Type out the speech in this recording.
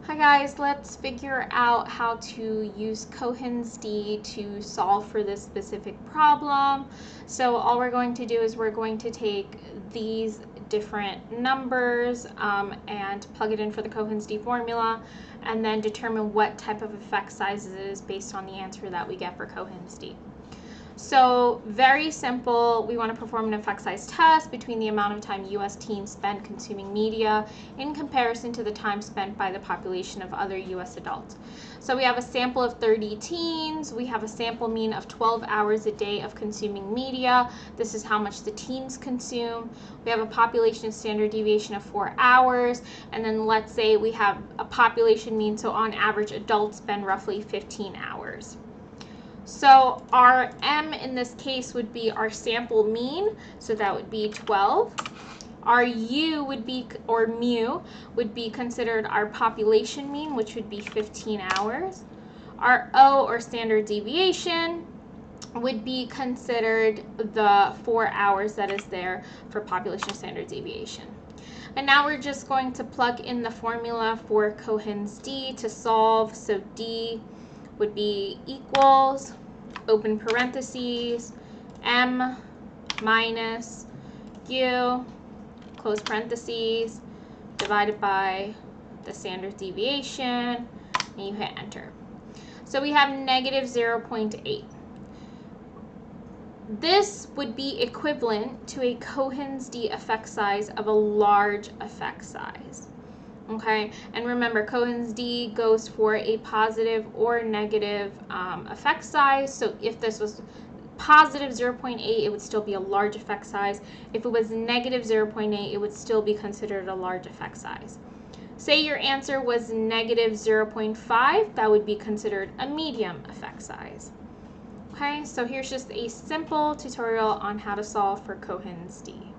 Hi guys, let's figure out how to use Cohen's d to solve for this specific problem. So all we're going to do is we're going to take these different numbers and plug it in for the Cohen's d formula and then determine what type of effect size it is based on the answer that we get for Cohen's d. So very simple, we want to perform an effect size test between the amount of time U.S. teens spend consuming media in comparison to the time spent by the population of other U.S. adults. So we have a sample of 30 teens, we have a sample mean of 12 hours a day of consuming media. This is how much the teens consume. We have a population standard deviation of 4 hours, and then let's say we have a population mean, so on average adults spend roughly 15 hours. So our M in this case would be our sample mean, so that would be 12. Our U would be, or mu, would be considered our population mean, which would be 15 hours. Our O, or standard deviation, would be considered the 4 hours that is there for population standard deviation. And now we're just going to plug in the formula for Cohen's d to solve. So d would be equals, open parentheses, m minus u, close parentheses, divided by the standard deviation, and you hit enter. So we have negative 0.8. This would be equivalent to a Cohen's d effect size of a large effect size. Okay, and remember, Cohen's d goes for a positive or negative effect size. So if this was positive 0.8, it would still be a large effect size. If it was negative 0.8, it would still be considered a large effect size. Say your answer was negative 0.5, that would be considered a medium effect size. Okay, so here's just a simple tutorial on how to solve for Cohen's d.